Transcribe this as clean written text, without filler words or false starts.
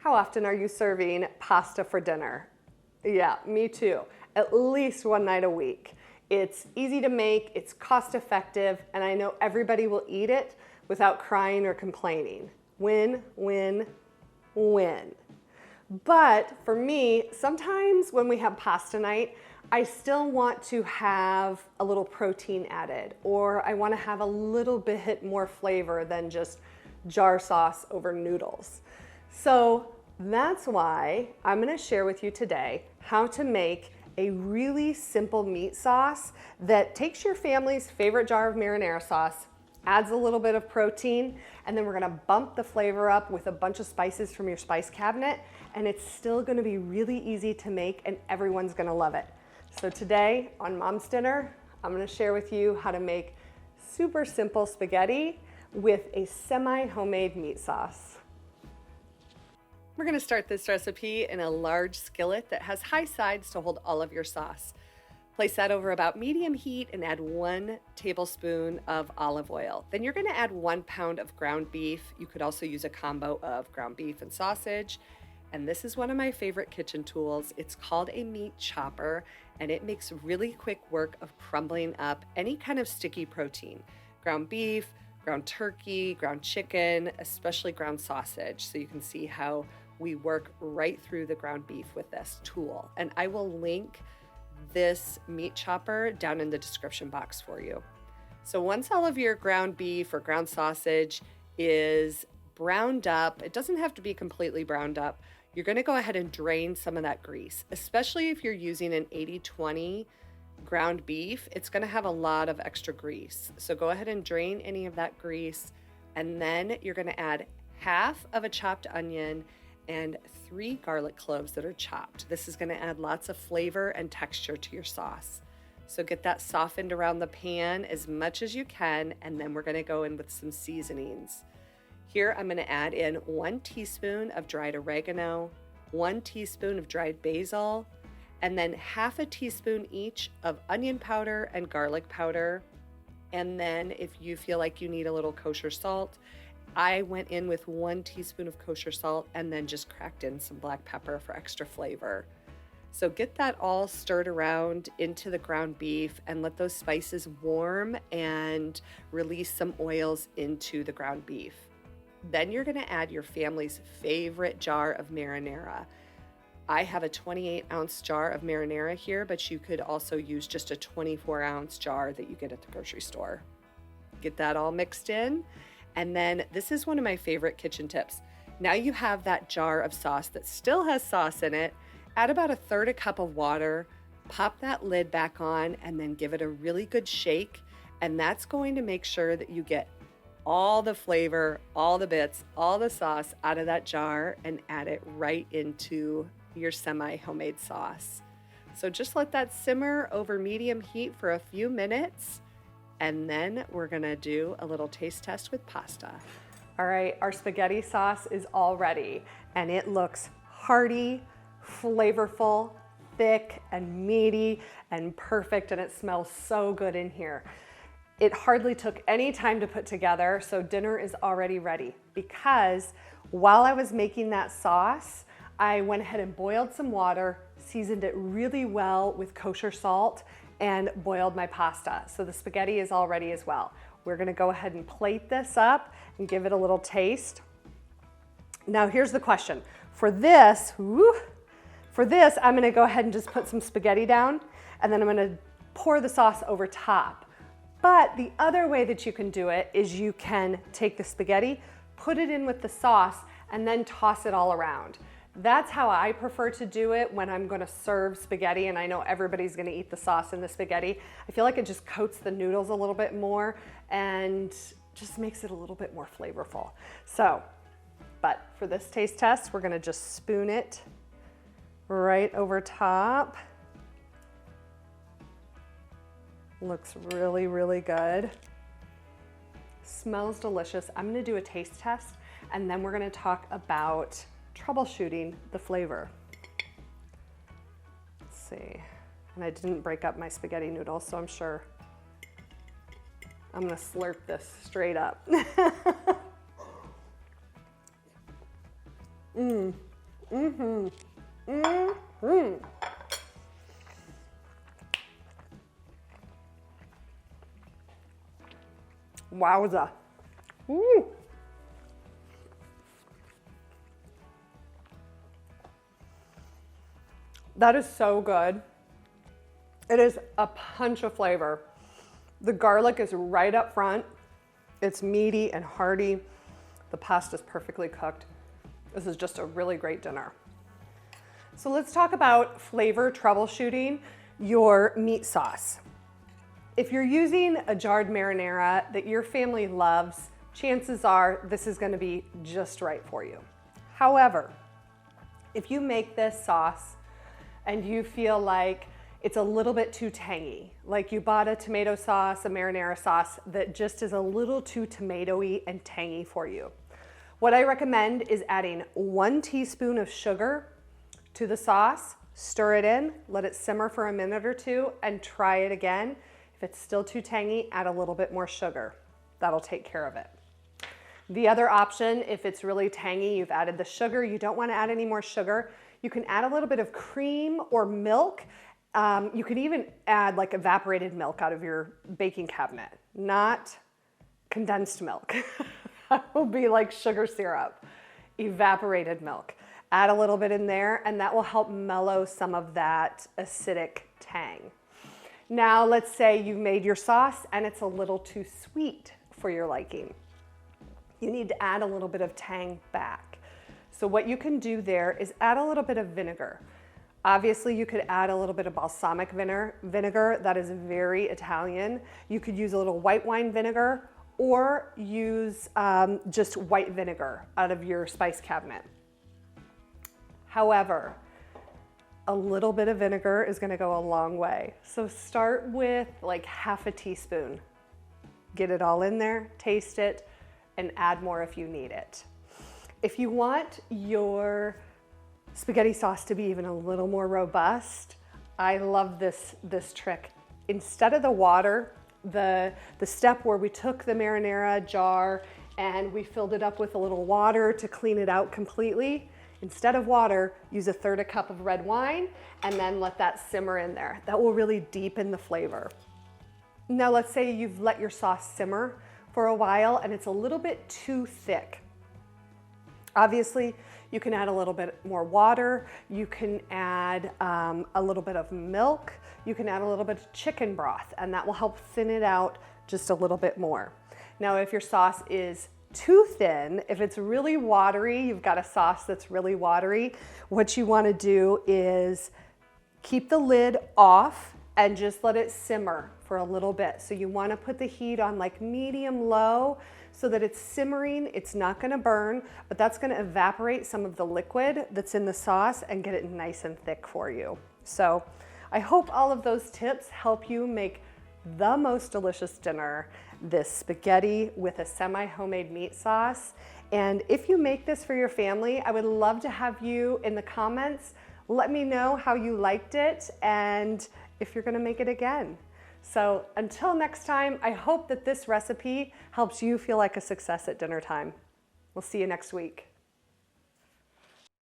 How often are you serving pasta for dinner? Yeah, me too. At least one night a week. It's easy to make, it's cost effective, and I know everybody will eat it without crying or complaining. Win, win, win. But for me, sometimes when we have pasta night, I still want to have a little protein added, or I want to have a little bit more flavor than just jar sauce over noodles. So that's why I'm going to share with you today how to make a really simple meat sauce that takes your family's favorite jar of marinara sauce, adds a little bit of protein, and then we're gonna bump the flavor up with a bunch of spices from your spice cabinet, and it's still gonna be really easy to make and everyone's gonna love it. So today on Mom's Dinner, I'm gonna share with you how to make super simple spaghetti with a semi-homemade meat sauce. We're gonna start this recipe in a large skillet that has high sides to hold all of your sauce. Place that over about medium heat and add 1 tablespoon of olive oil. Then you're gonna add 1 pound of ground beef. You could also use a combo of ground beef and sausage. And this is one of my favorite kitchen tools. It's called a meat chopper, and it makes really quick work of crumbling up any kind of sticky protein. Ground beef, ground turkey, ground chicken, especially ground sausage. So you can see how we work right through the ground beef with this tool. And I will link this meat chopper down in the description box for you. So once all of your ground beef or ground sausage is browned up, it doesn't have to be completely browned up, you're gonna go ahead and drain some of that grease, especially if you're using an 80-20 ground beef, it's gonna have a lot of extra grease. So go ahead and drain any of that grease, and then you're gonna add half of a chopped onion and 3 garlic cloves that are chopped. This is gonna add lots of flavor and texture to your sauce. So get that softened around the pan as much as you can, and then we're gonna go in with some seasonings. Here I'm gonna add in 1 teaspoon of dried oregano, 1 teaspoon of dried basil, and then half a teaspoon each of onion powder and garlic powder. And then if you feel like you need a little kosher salt, I went in with 1 teaspoon of kosher salt and then just cracked in some black pepper for extra flavor. So get that all stirred around into the ground beef and let those spices warm and release some oils into the ground beef. Then you're gonna add your family's favorite jar of marinara. I have a 28-ounce jar of marinara here, but you could also use just a 24-ounce jar that you get at the grocery store. Get that all mixed in. And then this is one of my favorite kitchen tips. Now you have that jar of sauce that still has sauce in it. Add about 1/3 cup of water, pop that lid back on, and then give it a really good shake. And that's going to make sure that you get all the flavor, all the bits, all the sauce out of that jar and add it right into your semi-homemade sauce. So just let that simmer over medium heat for a few minutes, and then we're gonna do a little taste test with pasta. All right, our spaghetti sauce is all ready, and it looks hearty, flavorful, thick and meaty and perfect, and it smells so good in here. It hardly took any time to put together, so dinner is already ready, because while I was making that sauce, I went ahead and boiled some water, seasoned it really well with kosher salt, and boiled my pasta. So the spaghetti is all ready as well. We're gonna go ahead and plate this up and give it a little taste. Now here's the question. For this, I'm gonna go ahead and just put some spaghetti down, and then I'm gonna pour the sauce over top. But the other way that you can do it is you can take the spaghetti, put it in with the sauce, and then toss it all around. That's how I prefer to do it when I'm gonna serve spaghetti, and I know everybody's gonna eat the sauce in the spaghetti. I feel like it just coats the noodles a little bit more and just makes it a little bit more flavorful. So, but for this taste test, we're gonna just spoon it right over top. Looks really, really good. Smells delicious. I'm gonna do a taste test, and then we're gonna talk about troubleshooting the flavor. Let's see. And I didn't break up my spaghetti noodles, so I'm sure I'm gonna slurp this straight up. Wowza. Ooh. That is so good. It is a punch of flavor. The garlic is right up front. It's meaty and hearty. The pasta's perfectly cooked. This is just a really great dinner. So let's talk about flavor troubleshooting your meat sauce. If you're using a jarred marinara that your family loves, chances are this is going to be just right for you. However, if you make this sauce and you feel like it's a little bit too tangy, like you bought a tomato sauce, a marinara sauce that just is a little too tomatoey and tangy for you, what I recommend is adding 1 teaspoon of sugar to the sauce, stir it in, let it simmer for a minute or two, and try it again. If it's still too tangy, add a little bit more sugar. That'll take care of it. The other option, if it's really tangy, you've added the sugar, you don't want to add any more sugar, you can add a little bit of cream or milk. You can even add like evaporated milk out of your baking cabinet, not condensed milk. That will be like sugar syrup. Evaporated milk. Add a little bit in there and that will help mellow some of that acidic tang. Now let's say you've made your sauce and it's a little too sweet for your liking. You need to add a little bit of tang back. So what you can do there is add a little bit of vinegar. Obviously you could add a little bit of balsamic vinegar. That is very Italian. You could use a little white wine vinegar or use just white vinegar out of your spice cabinet. However, a little bit of vinegar is going to go a long way. So start with like half a teaspoon. Get it all in there, taste it, and add more if you need it. If you want your spaghetti sauce to be even a little more robust, I love this trick. Instead of the water, the step where we took the marinara jar and we filled it up with a little water to clean it out completely, instead of water, use 1/3 cup of red wine and then let that simmer in there. That will really deepen the flavor. Now let's say you've let your sauce simmer for a while and it's a little bit too thick. Obviously, you can add a little bit more water, you can add a little bit of milk, you can add a little bit of chicken broth, and that will help thin it out just a little bit more. Now, if your sauce is too thin, if it's really watery, you've got a sauce that's really watery, what you want to do is keep the lid off and just let it simmer for a little bit. So you want to put the heat on like medium low so that it's simmering. It's not going to burn, but that's going to evaporate some of the liquid that's in the sauce and get it nice and thick for you. So I hope all of those tips help you make the most delicious dinner, this spaghetti with a semi-homemade meat sauce. And if you make this for your family, I would love to have you in the comments. Let me know how you liked it and if you're going to make it again. So until next time, I hope that this recipe helps you feel like a success at dinner time. We'll see you next week.